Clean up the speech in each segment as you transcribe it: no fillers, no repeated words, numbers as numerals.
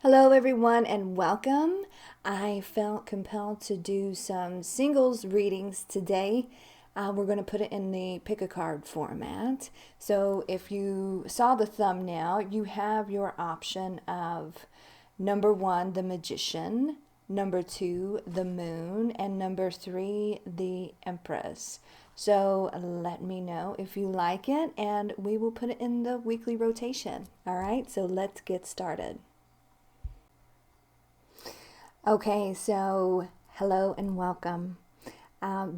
Hello everyone and welcome. I felt compelled to do some singles readings today. We're going to put it in the pick a card format. So if you saw the thumbnail, you have your option of number 1, the Magician, number 2, the Moon, and number 3, the Empress. So let me know if you like it and we will put it in the weekly rotation. All right, so let's get started. Okay, so hello and welcome.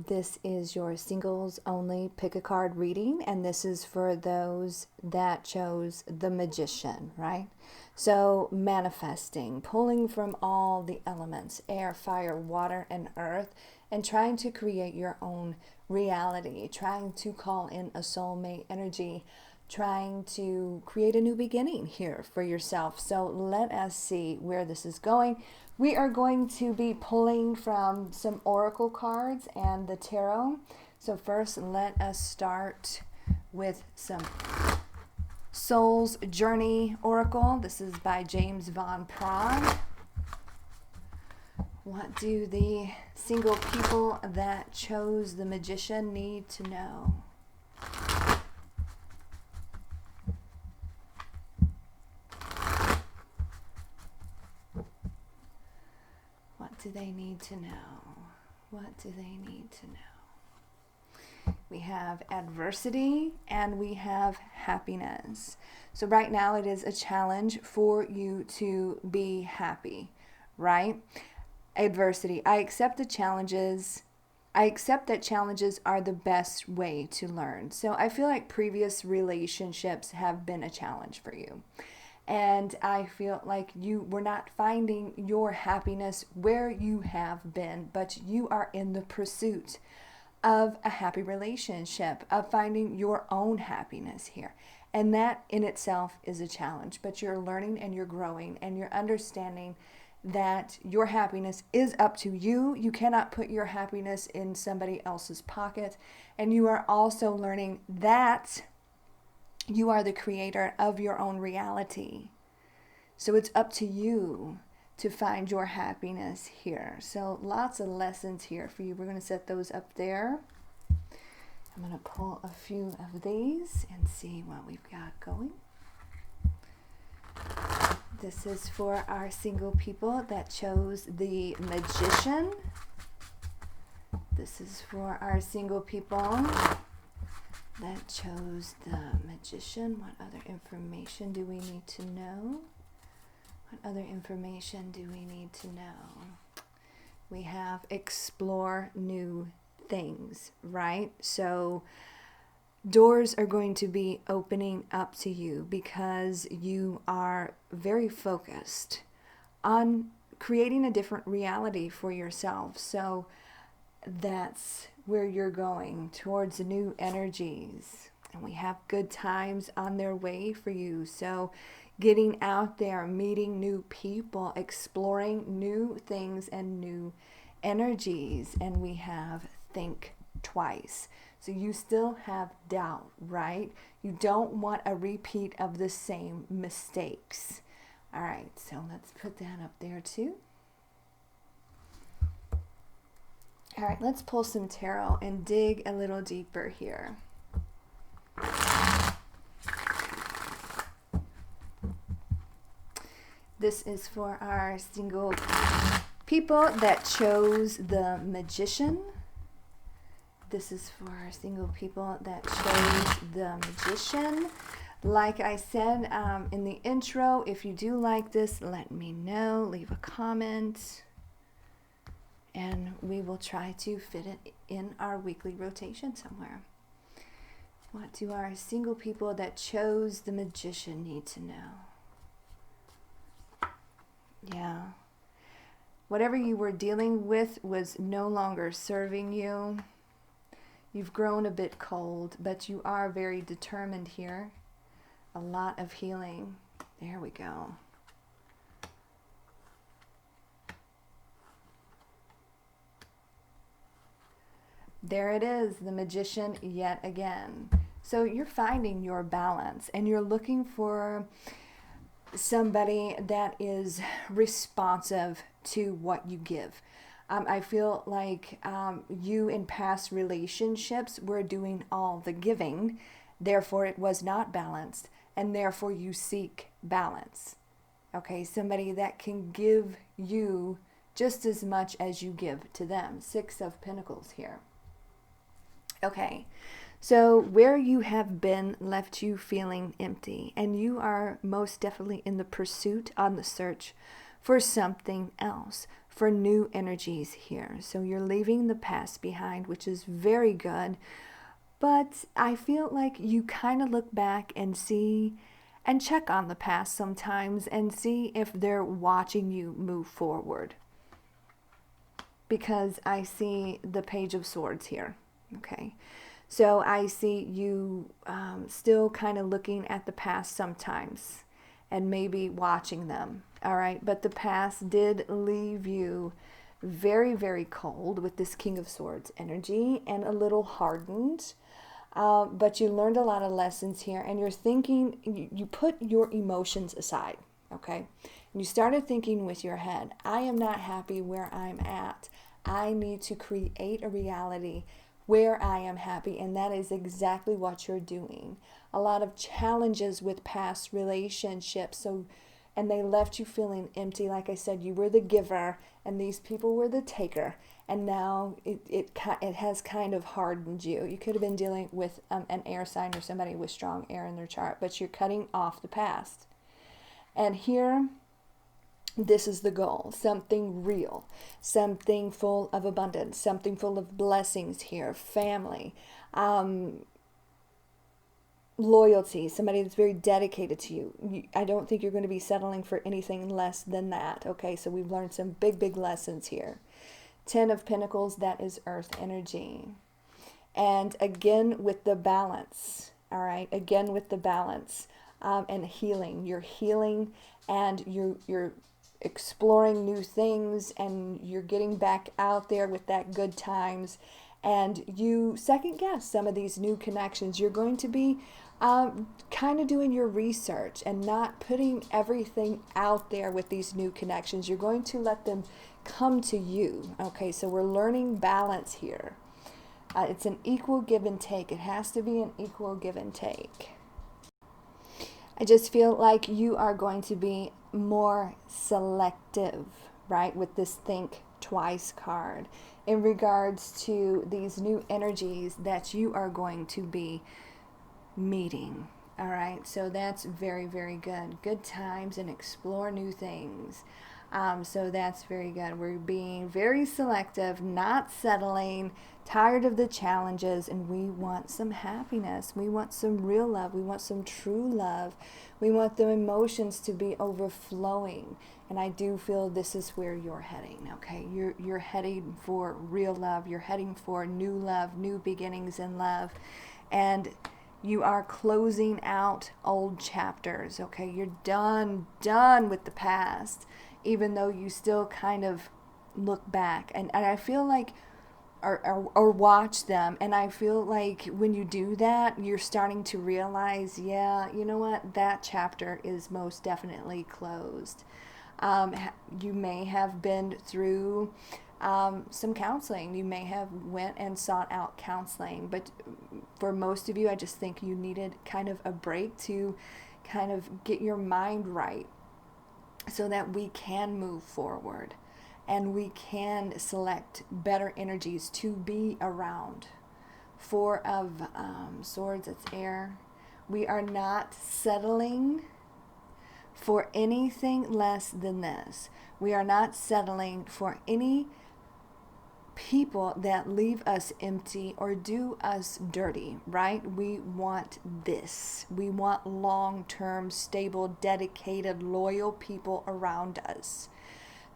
This is your singles only pick a card reading, and this is for those that chose the Magician, right? So manifesting, pulling from all the elements, air, fire, water, and earth, and trying to create your own reality, trying to call in a soulmate energy, trying to create a new beginning here for yourself. So let us see where this is going. We are going to be pulling from some oracle cards and the tarot. So first, let us start with some Soul's Journey Oracle. This is by James Van Praagh. What do the single people that chose the Magician need to know? What do they need to know? What do they need to know? We have adversity and we have happiness. So right now it is a challenge for you to be happy, right? Adversity. I accept the challenges. I accept that challenges are the best way to learn. So I feel like previous relationships have been a challenge for you. And I feel like you were not finding your happiness where you have been, but you are in the pursuit of a happy relationship, of finding your own happiness here. And that in itself is a challenge, but you're learning and you're growing and you're understanding that your happiness is up to you. You cannot put your happiness in somebody else's pocket. And you are also learning that you are the creator of your own reality. So it's up to you to find your happiness here. So lots of lessons here for you. We're going to set those up there. I'm going to pull a few of these and see what we've got going. This is for our single people that chose the Magician. This is for our single people that chose the Magician. What other information do we need to know? What other information do we need to know? We have explore new things, right? So doors are going to be opening up to you because you are very focused on creating a different reality for yourself. So that's where you're going, towards new energies. And we have good times on their way for you. So getting out there, meeting new people, exploring new things and new energies. And we have think twice. So you still have doubt, right? You don't want a repeat of the same mistakes. All right, so let's put that up there too. All right, let's pull some tarot and dig a little deeper here. This is for our single people that chose the Magician. This is for our single people that chose the Magician. Like I said in the intro, if you do like this, let me know. Leave a comment. And we will try to fit it in our weekly rotation somewhere. What do our single people that chose the Magician need to know? Yeah. Whatever you were dealing with was no longer serving you. You've grown a bit cold, but you are very determined here. A lot of healing. There we go. There it is, the Magician yet again. So you're finding your balance and you're looking for somebody that is responsive to what you give. I feel like you in past relationships were doing all the giving, therefore it was not balanced, and therefore you seek balance. Okay, somebody that can give you just as much as you give to them. 6 of Pentacles here. Okay, so where you have been left you feeling empty, and you are most definitely in the pursuit, on the search for something else, for new energies here. So you're leaving the past behind, which is very good, but I feel like you kind of look back and see and check on the past sometimes and see if they're watching you move forward. Because I see the Page of Swords here. Okay, so I see you still kind of looking at the past sometimes and maybe watching them. All right, but the past did leave you very, very cold with this King of Swords energy and a little hardened. But you learned a lot of lessons here, and you're thinking, you put your emotions aside, okay? And you started thinking with your head, I am not happy where I'm at. I need to create a reality where I am happy, and that is exactly what you're doing. A lot of challenges with past relationships, and they left you feeling empty. Like I said, you were the giver, and these people were the taker. And now it has kind of hardened you. You could have been dealing with an air sign or somebody with strong air in their chart, but you're cutting off the past. And here, this is the goal. Something real, something full of abundance, something full of blessings here, family, loyalty, somebody that's very dedicated to you. I don't think you're going to be settling for anything less than that. Okay, so we've learned some big, big lessons here. 10 of Pentacles, that is earth energy. And again with the balance, all right? Again with the balance and healing. You're healing and you're exploring new things, and you're getting back out there with that good times. And you second guess some of these new connections. You're going to be kind of doing your research and not putting everything out there with these new connections. You're going to let them come to you. Okay, so we're learning balance here. It's an equal give and take. It has to be an equal give and take. I just feel like you are going to be more selective, right, with this Think Twice card in regards to these new energies that you are going to be meeting. All right, so that's very, very good. Good times and explore new things. So that's very good. We're being very selective, not settling, tired of the challenges, and we want some happiness. We want some real love. We want some true love. We want the emotions to be overflowing. And I do feel this is where you're heading, okay? You're heading for real love. You're heading for new love, new beginnings in love. And you are closing out old chapters, okay? You're done with the past, even though you still kind of look back. And I feel like, or watch them, and I feel like when you do that, you're starting to realize, yeah, you know what? That chapter is most definitely closed. You may have been through some counseling. You may have went and sought out counseling, but for most of you, I just think you needed kind of a break to kind of get your mind right so that we can move forward and we can select better energies to be around. 4 of Swords, it's air. We are not settling for anything less than this. We are not settling for any people that leave us empty or do us dirty, right? We want this. We want long-term, stable, dedicated, loyal people around us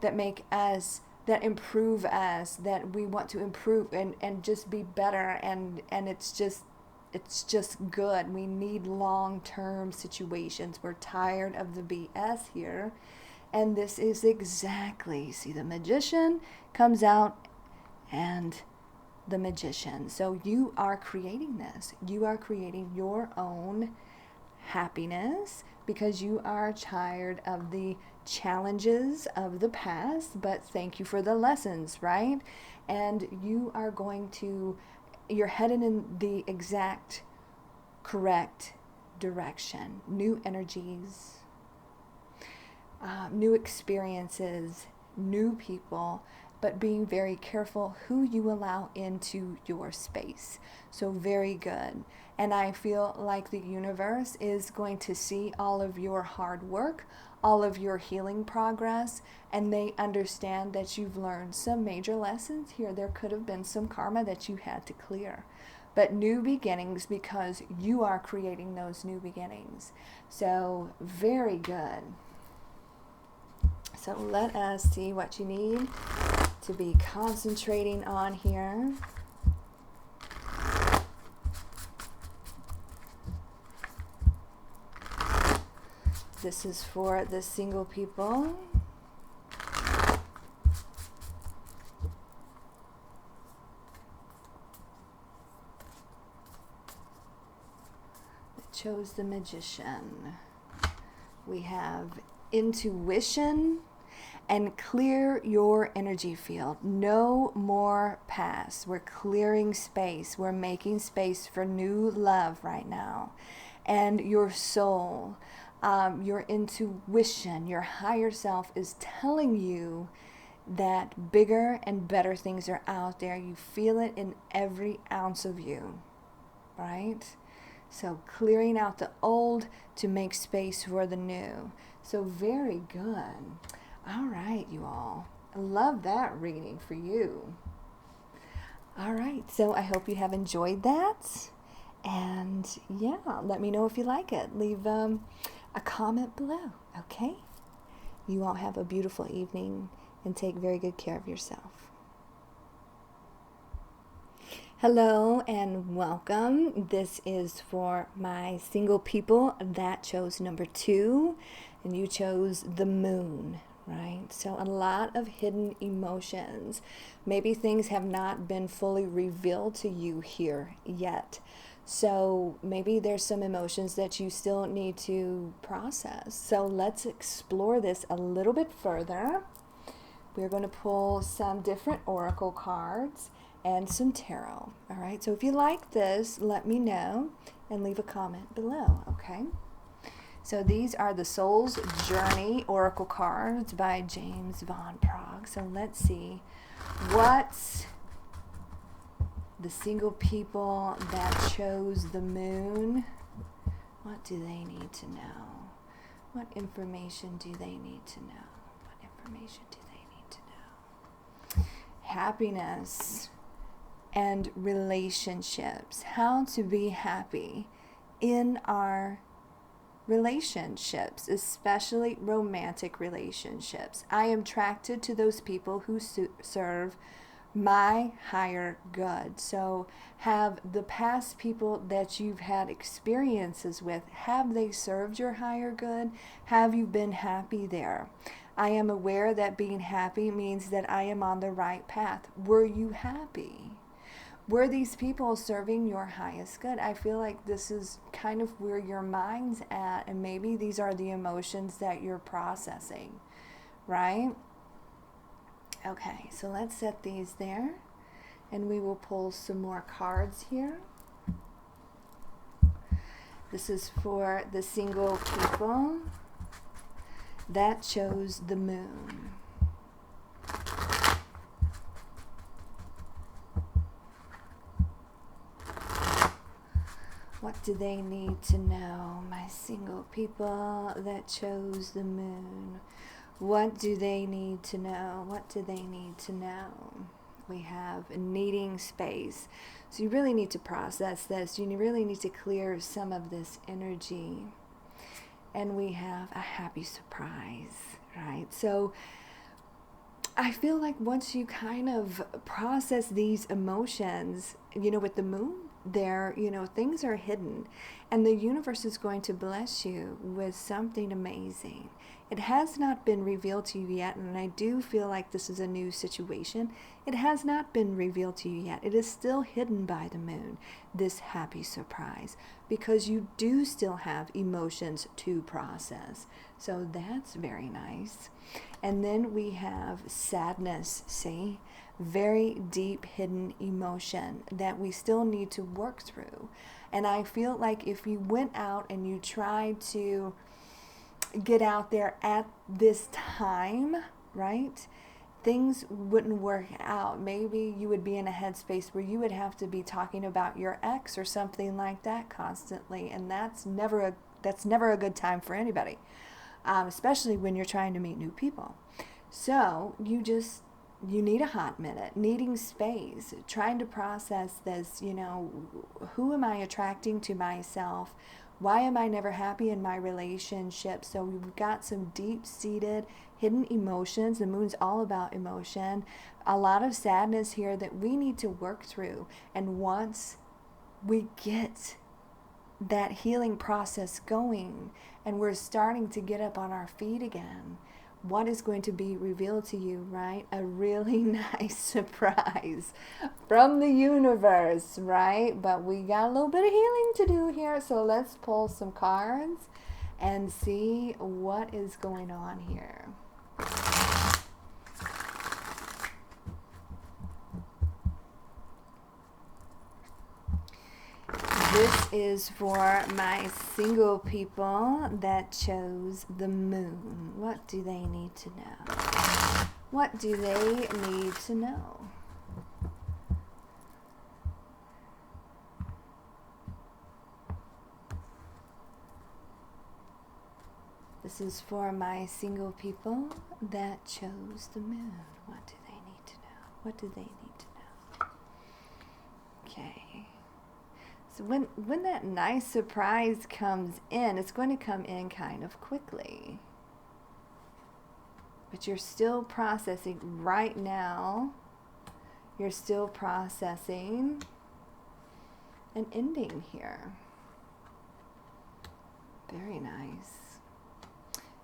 that make us, that improve us, that we want to improve and just be better, and it's just good. We need long-term situations. We're tired of the BS here. And this is exactly, see, the Magician comes out and the Magician. So you are creating this. You are creating your own happiness, because you are tired of the challenges of the past, but thank you for the lessons, right? And you're headed in the exact correct direction. New energies, new experiences, new people, but being very careful who you allow into your space. So very good. And I feel like the universe is going to see all of your hard work, all of your healing progress, and they understand that you've learned some major lessons here. There could have been some karma that you had to clear. But new beginnings, because you are creating those new beginnings. So very good. So let us see what you need to be concentrating on here. This is for the single people. That chose the Magician. We have intuition and clear your energy field. No more past. We're clearing space. We're making space for new love right now. And your soul, your intuition, your higher self is telling you that bigger and better things are out there. You feel it in every ounce of you, right? So clearing out the old to make space for the new. So very good. All right, you all. I love that reading for you. All right, so I hope you have enjoyed that. And yeah, let me know if you like it. Leave a comment below, okay? You all have a beautiful evening and take very good care of yourself. Hello and welcome. This is for my single people that chose number 2, and you chose the moon, right? So a lot of hidden emotions. Maybe things have not been fully revealed to you here yet. So maybe there's some emotions that you still need to process. So let's explore this a little bit further. We're going to pull some different oracle cards and some tarot. All right, so if you like this, let me know and leave a comment below, okay? So these are the Soul's Journey Oracle cards by James Van Praagh. So let's see what the single people that chose the moon, what do they need to know? What information do they need to know? What information do they need to know? Happiness and relationships. How to be happy in our relationships, especially romantic relationships. I am attracted to those people who serve my higher good. So have the past people that you've had experiences with, have they served your higher good? Have you been happy there? I am aware that being happy means that I am on the right path. Were you happy? Were these people serving your highest good? I feel like this is kind of where your mind's at, and maybe these are the emotions that you're processing, right? Okay, so let's set these there, and we will pull some more cards here. This is for the single people that chose the moon. What do they need to know, my single people that chose the moon? What do they need to know? What do they need to know? We have needing space. So you really need to process this. You really need to clear some of this energy. And we have a happy surprise, right? So I feel like once you kind of process these emotions, with the moon there, things are hidden. And the universe is going to bless you with something amazing. It has not been revealed to you yet, and I do feel like this is a new situation. It has not been revealed to you yet. It is still hidden by the moon, this happy surprise, because you do still have emotions to process. So that's very nice. And then we have sadness, see? Very deep hidden emotion that we still need to work through. And I feel like if you went out and you tried to get out there at this time, right, things wouldn't work out. Maybe you would be in a headspace where you would have to be talking about your ex or something like that constantly, and that's never a good time for anybody, especially when you're trying to meet new people. So you need a hot minute, needing space, trying to process this, who am I attracting to myself? Why am I never happy in my relationship? So we've got some deep-seated hidden emotions. The moon's all about emotion. A lot of sadness here that we need to work through. And once we get that healing process going and we're starting to get up on our feet again, what is going to be revealed to you, right? A really nice surprise from the universe, right? But we got a little bit of healing to do here, so let's pull some cards and see what is going on here. This is for my single people that chose the moon. What do they need to know? What do they need to know? This is for my single people that chose the moon. What do they need to know? What do they need to know? Okay. So when that nice surprise comes in, it's going to come in kind of quickly. But you're still processing right now. You're still processing an ending here. Very nice.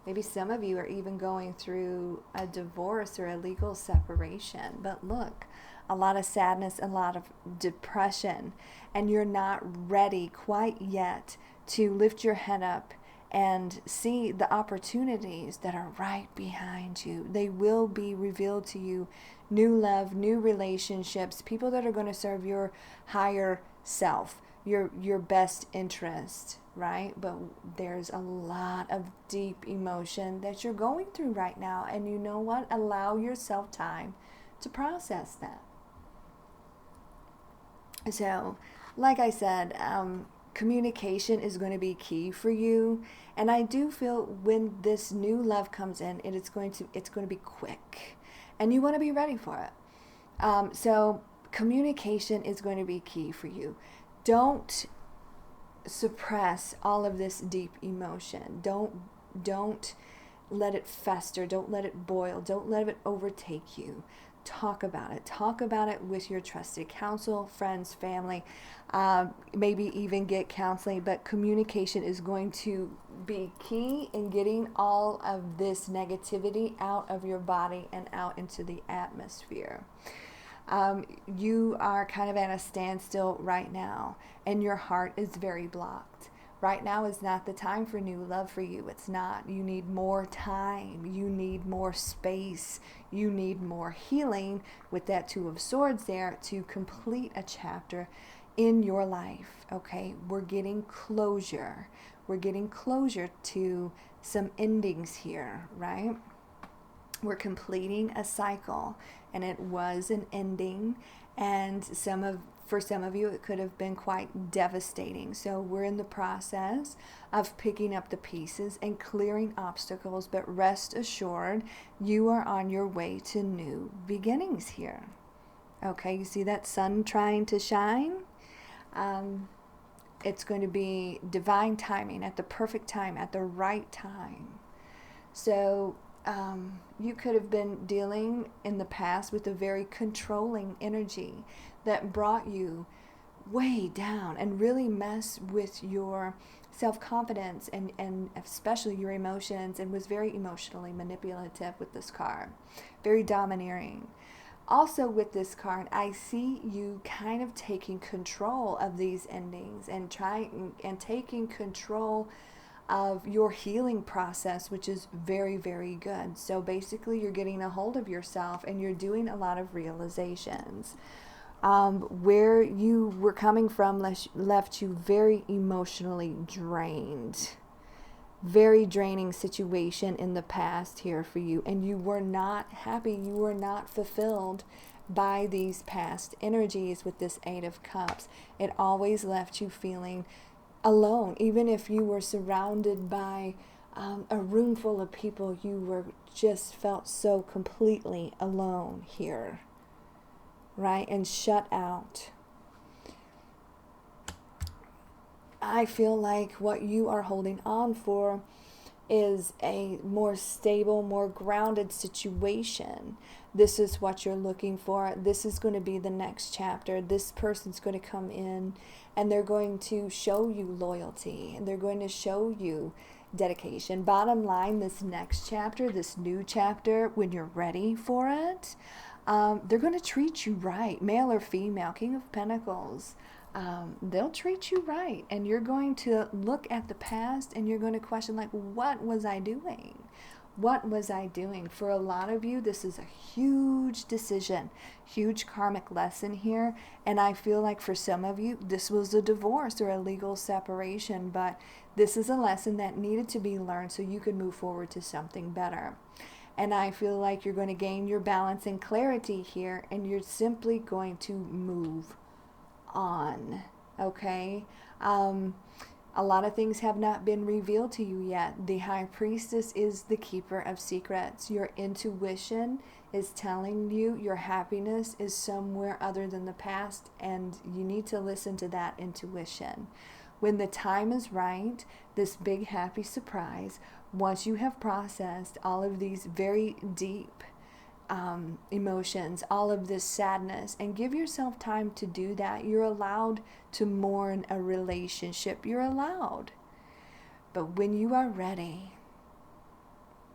Maybe some of you are even going through a divorce or a legal separation. But look, a lot of sadness, a lot of depression, and you're not ready quite yet to lift your head up and see the opportunities that are right behind you. They will be revealed to you. New love, new relationships, people that are going to serve your higher self, your best interest, right? But there's a lot of deep emotion that you're going through right now. And you know what? Allow yourself time to process that. So, like I said, communication is going to be key for you, and I do feel when this new love comes in, it's going to be quick, and you want to be ready for it. So, communication is going to be key for you. Don't suppress all of this deep emotion. Don't let it fester. Don't let it boil. Don't let it overtake you. Talk about it. Talk about it with your trusted counsel, friends, family, maybe even get counseling. But communication is going to be key in getting all of this negativity out of your body and out into the atmosphere. You are kind of at a standstill right now, and your heart is very blocked. Right now is not the time for new love for you. It's not. You need more time. You need more space. You need more healing with that Two of Swords there to complete a chapter in your life. Okay? We're getting closure. We're getting closure to some endings here, right? We're completing a cycle, and it was an ending, and for some of you, it could have been quite devastating. So we're in the process of picking up the pieces and clearing obstacles, but rest assured, you are on your way to new beginnings here. Okay, you see that sun trying to shine? It's going to be divine timing at the perfect time, at the right time. So you could have been dealing in the past with a very controlling energy that brought you way down and really mess with your self-confidence and especially your emotions, and was very emotionally manipulative with this card, very domineering. Also with this card, I see you kind of taking control of these endings and trying and taking control of your healing process, which is very, very good. So basically you're getting a hold of yourself and you're doing a lot of realizations. Where you were coming from left you very emotionally drained. Very draining situation in the past here for you, and you were not happy, you were not fulfilled by these past energies with this Eight of Cups. It always left you feeling alone. Even if you were surrounded by a room full of people, you were just felt so completely alone here, right? And shut out. I feel like what you are holding on for is a more stable, more grounded situation. This is what you're looking for. This is going to be the next chapter. This person's going to come in and they're going to show you loyalty and they're going to show you dedication. Bottom line, this next chapter, this new chapter, when you're ready for it, they're going to treat you right. Male or female, King of Pentacles. They'll treat you right, and you're going to look at the past and you're going to question, like, what was I doing? What was I doing? For a lot of you, this is a huge decision, huge karmic lesson here, and I feel like for some of you, this was a divorce or a legal separation, but this is a lesson that needed to be learned so you could move forward to something better. And I feel like you're going to gain your balance and clarity here, and you're simply going to move on. Okay, a lot of things have not been revealed to you yet. The High Priestess is the keeper of secrets. Your intuition is telling you your happiness is somewhere other than the past, and you need to listen to that intuition. When the time is right, this big happy surprise, once you have processed all of these very deep emotions, all of this sadness, and give yourself time to do that. You're allowed to mourn a relationship. You're allowed. But when you are ready,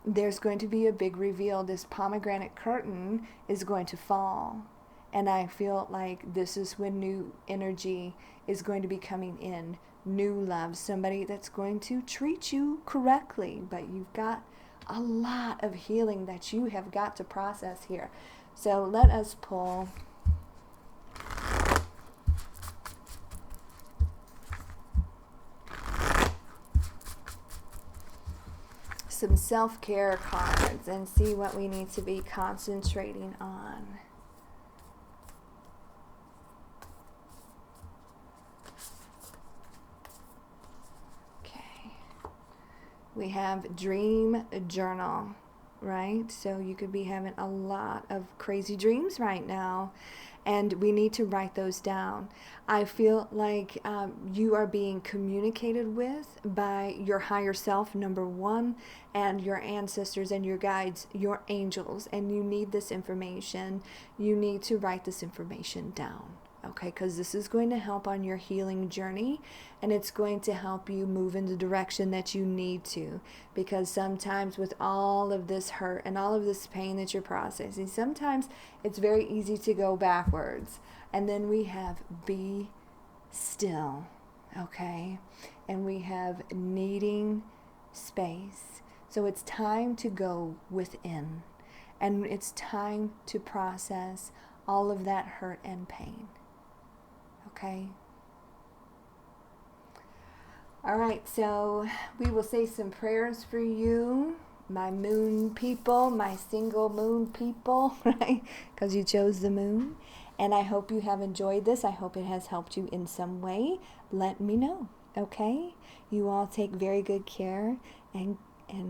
there's going to be a big reveal. This pomegranate curtain is going to fall. And I feel like this is when new energy is going to be coming in. New love. Somebody that's going to treat you correctly. But you've got a lot of healing that you have got to process here. So let us pull some self-care cards and see what we need to be concentrating on. We have dream journal, right? So you could be having a lot of crazy dreams right now, and we need to write those down. I feel like you are being communicated with by your higher self, number one, and your ancestors and your guides, your angels, and you need this information. You need to write this information down. Okay, because this is going to help on your healing journey, and it's going to help you move in the direction that you need to, because sometimes with all of this hurt and all of this pain that you're processing, sometimes it's very easy to go backwards. And then we have be still, okay? And we have needing space. So it's time to go within, and it's time to process all of that hurt and pain. Okay. All right, so we will say some prayers for you, my moon people, my single moon people, right? Because you chose the moon. And I hope you have enjoyed this. I hope it has helped you in some way. Let me know, okay? You all take very good care, and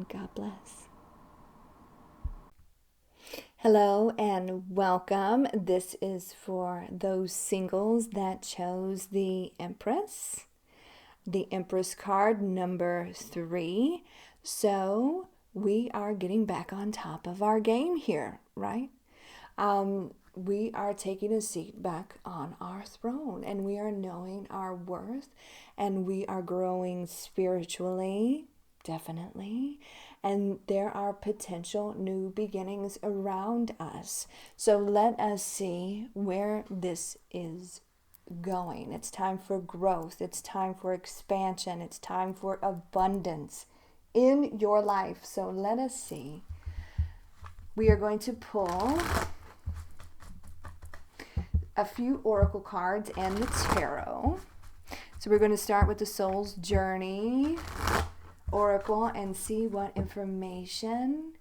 God bless. Hello and welcome. This is for those singles that chose the Empress card number 3. So we are getting back on top of our game here, right? we are taking a seat back on our throne, and we are knowing our worth, and we are growing spiritually, definitely. And there are potential new beginnings around us. So let us see where this is going. It's time for growth. It's time for expansion. It's time for abundance in your life. So let us see. We are going to pull a few oracle cards and the tarot. So we're going to start with the Soul's Journey Oracle and see what information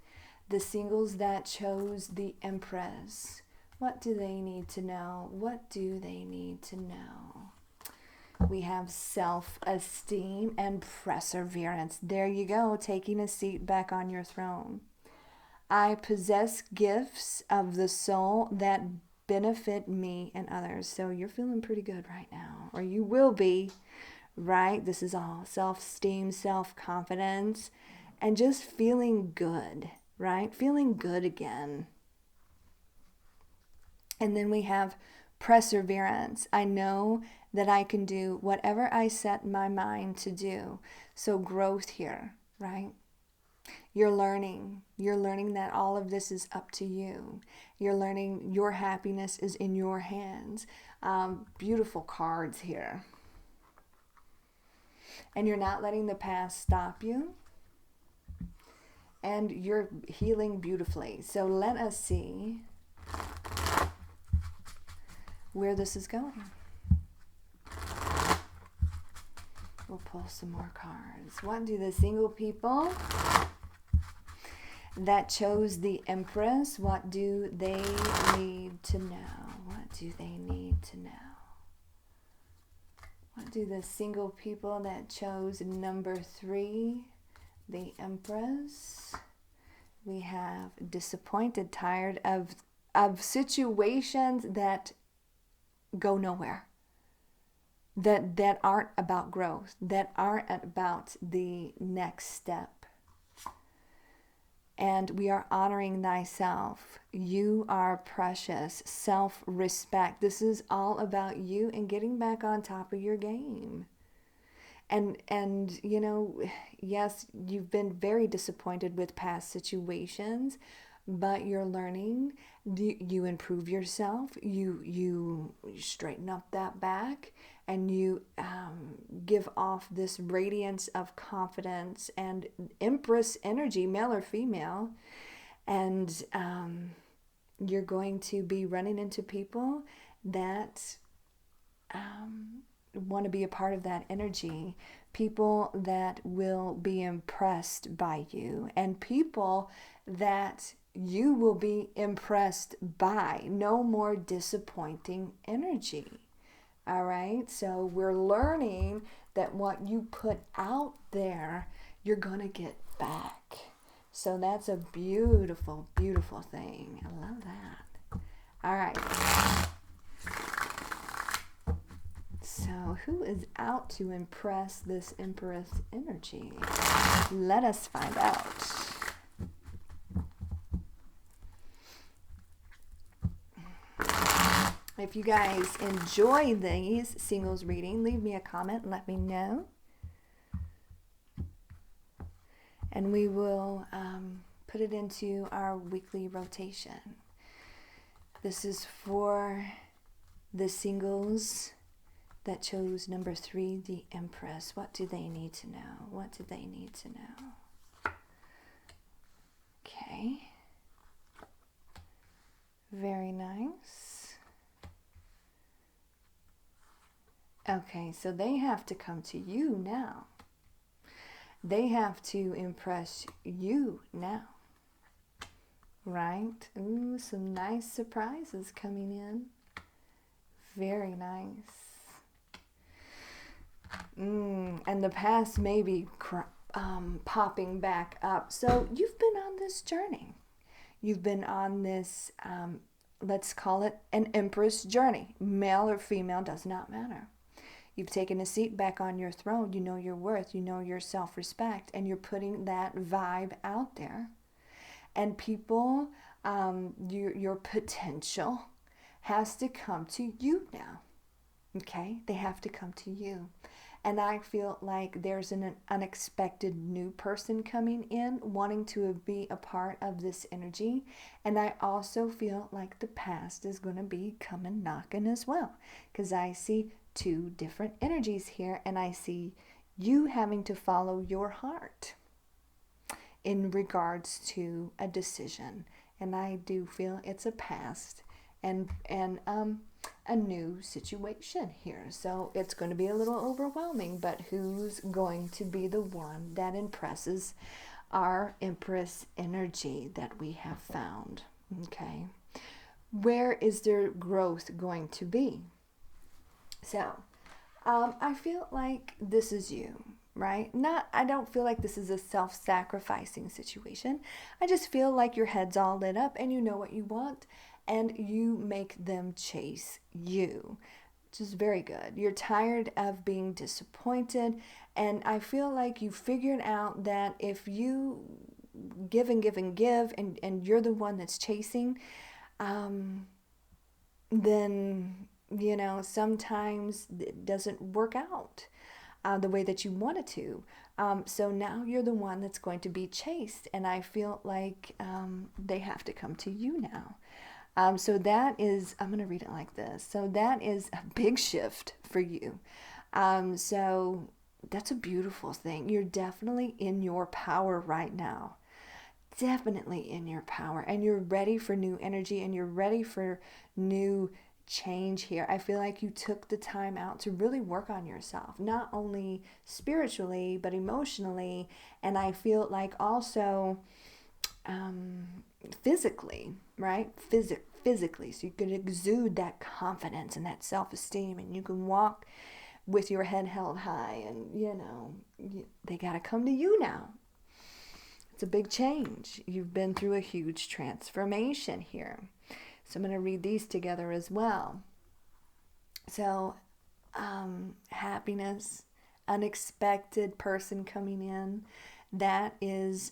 the singles that chose the Empress, what do they need to know? What do they need to know? We have self-esteem and perseverance. There you go, taking a seat back on your throne. I possess gifts of the soul that benefit me and others. So you're feeling pretty good right now, or you will be, right? This is all self-esteem, self-confidence, and just feeling good, right? Feeling good again. And then we have perseverance. I know that I can do whatever I set my mind to do. So growth here, right? You're learning that all of this is up to you. You're learning your happiness is in your hands. Beautiful cards here. And you're not letting the past stop you. And you're healing beautifully. So let us see where this is going. We'll pull some more cards. What do the single people that chose the Empress, what do they need to know? What do they need to know? What do the single people that chose number 3, the Empress? We have disappointed, tired of situations that go nowhere, that aren't about growth, that aren't about the next step. And we are honoring thyself. You are precious. Self-respect. This is all about you and getting back on top of your game. And you know, yes, you've been very disappointed with past situations, but you're learning. You improve yourself. You straighten up that back, and you give off this radiance of confidence and Empress energy, male or female. And you're going to be running into people that want to be a part of that energy, people that will be impressed by you, and people that you will be impressed by. No more disappointing energy. All right, so we're learning that what you put out there, you're gonna get back. So that's a beautiful, beautiful thing. I love that. All right. So who is out to impress this Empress energy? Let us find out. If you guys enjoy these singles reading, leave me a comment and let me know. And we will put it into our weekly rotation. This is for the singles that chose number 3, the Empress. What do they need to know? What do they need to know? Okay. Very nice. Okay, so they have to come to you now. They have to impress you now. Right? Ooh, some nice surprises coming in. Very nice. And the past may be popping back up. So you've been on this journey. You've been on this, let's call it an Empress journey. Male or female, does not matter. You've taken a seat back on your throne. You know your worth. You know your self-respect. And you're putting that vibe out there. And people, your potential has to come to you now. Okay? They have to come to you. And I feel like there's an unexpected new person coming in, wanting to be a part of this energy. And I also feel like the past is going to be coming knocking as well. Because I see two different energies here. And I see you having to follow your heart in regards to a decision. And I do feel it's a past and a new situation here. So it's going to be a little overwhelming, but who's going to be the one that impresses our Empress energy that we have found? Okay. Where is their growth going to be? So I feel like this is you, right? I don't feel like this is a self-sacrificing situation. I just feel like your head's all lit up and you know what you want, and you make them chase you, which is very good. You're tired of being disappointed, and I feel like you figured out that if you give and give and give, and you're the one that's chasing, then, you know, sometimes it doesn't work out the way that you want it to. So now you're the one that's going to be chased, and I feel like they have to come to you now. So that is, I'm going to read it like this. So that is a big shift for you. So that's a beautiful thing. You're definitely in your power right now. Definitely in your power. And you're ready for new energy, and you're ready for new change here. I feel like you took the time out to really work on yourself, not only spiritually, but emotionally. And I feel like also physically, right? Physically. So you can exude that confidence and that self-esteem, and you can walk with your head held high, and, you know, they got to come to you now. It's a big change. You've been through a huge transformation here. So I'm going to read these together as well. So, happiness, unexpected person coming in, that is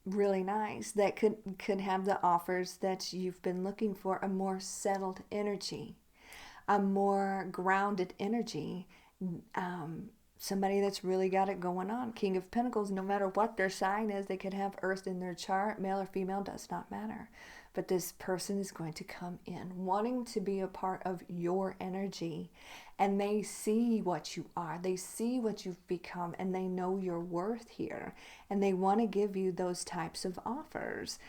really nice. That could have the offers that you've been looking for, a more settled energy, a more grounded energy, somebody that's really got it going on. King of Pentacles, no matter what their sign is, they could have Earth in their chart, male or female, does not matter. But this person is going to come in wanting to be a part of your energy, and they see what you are, they see what you've become, and they know your worth here, and they want to give you those types of offers,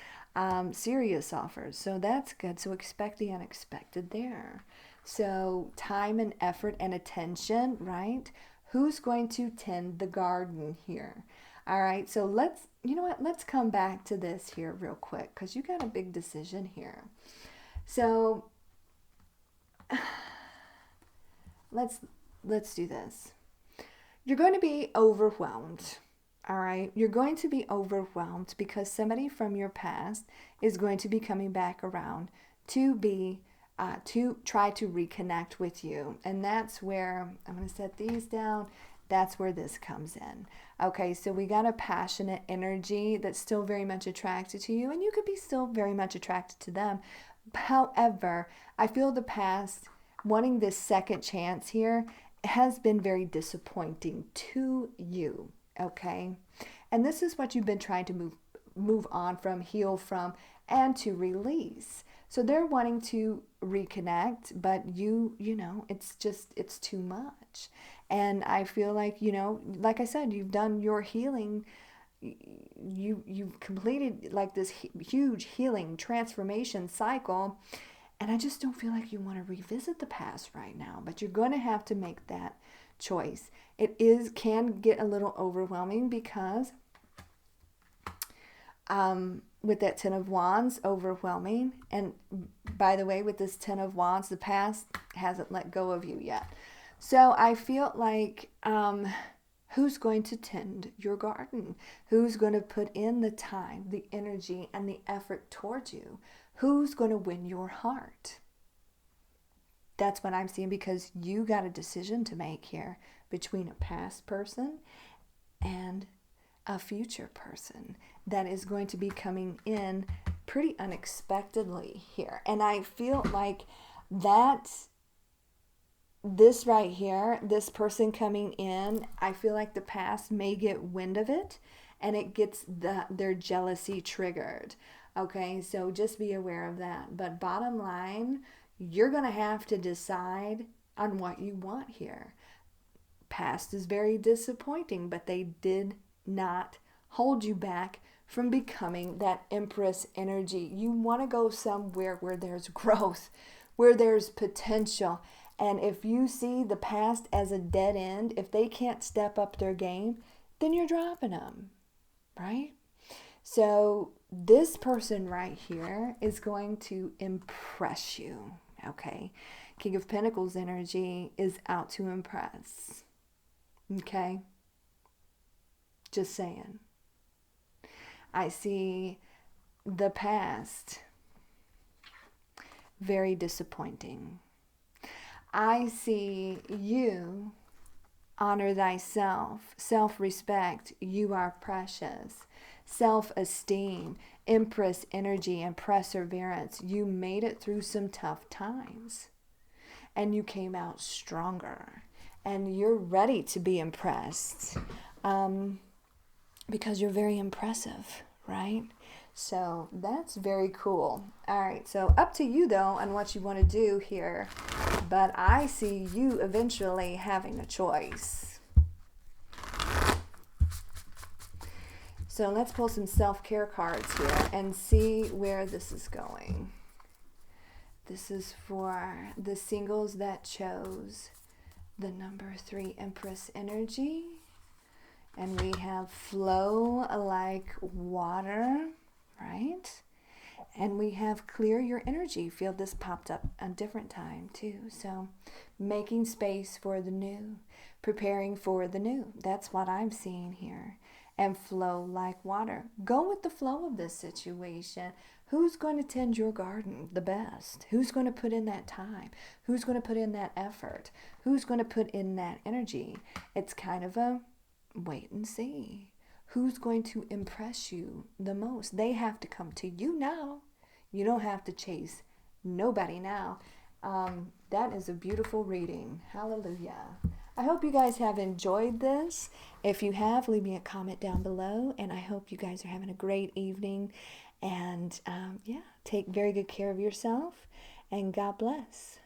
serious offers. So that's good. So expect the unexpected there. So time and effort and attention, right? Who's going to tend the garden here? All right, so let's come back to this here real quick, because you got a big decision here. So let's do this. You're going to be overwhelmed. All right, you're going to be overwhelmed because somebody from your past is going to be coming back around to try to reconnect with you. And that's where I'm going to set these down. That's where this comes in. Okay, so we got a passionate energy that's still very much attracted to you, and you could be still very much attracted to them. However, I feel the past, wanting this second chance here, has been very disappointing to you. Okay, and this is what you've been trying to move on from, heal from, and to release. So they're wanting to reconnect, but you know, it's too much. And I feel like, you know, like I said, you've done your healing. You've completed like this huge healing transformation cycle. And I just don't feel like you want to revisit the past right now, but you're going to have to make that choice. It can get a little overwhelming because with that Ten of Wands, overwhelming. And by the way, with this Ten of Wands, the past hasn't let go of you yet. So I feel like who's going to tend your garden? Who's going to put in the time, the energy, and the effort towards you? Who's going to win your heart? That's what I'm seeing, because you got a decision to make here between a past person and a future person that is going to be coming in pretty unexpectedly here. And I feel like that this right here, this person coming in, I feel like the past may get wind of it and it gets their jealousy triggered. Okay, so just be aware of that. But bottom line, you're going to have to decide on what you want here. Past is very disappointing, but they did not hold you back from becoming that Empress energy. You want to go somewhere where there's growth, where there's potential. And if you see the past as a dead end, if they can't step up their game, then you're dropping them, right? So this person right here is going to impress you, okay? King of Pentacles energy is out to impress, okay? Just saying. I see the past very disappointing. I see you honor thyself, self-respect, you are precious, self-esteem, Empress energy and perseverance. You made it through some tough times and you came out stronger and you're ready to be impressed because you're very impressive, right? So that's very cool. All right, so up to you though on what you want to do here. But I see you eventually having a choice. So let's pull some self-care cards here and see where this is going. This is for the singles that chose the number 3 Empress energy. And we have flow like water, right? And we have clear your energy. Feel this popped up a different time too. So making space for the new, preparing for the new. That's what I'm seeing here. And flow like water. Go with the flow of this situation. Who's going to tend your garden the best? Who's going to put in that time? Who's going to put in that effort? Who's going to put in that energy? It's kind of a wait and see. Who's going to impress you the most? They have to come to you now. You don't have to chase nobody now. That is a beautiful reading. Hallelujah. I hope you guys have enjoyed this. If you have, leave me a comment down below. And I hope you guys are having a great evening. And yeah, take very good care of yourself. And God bless.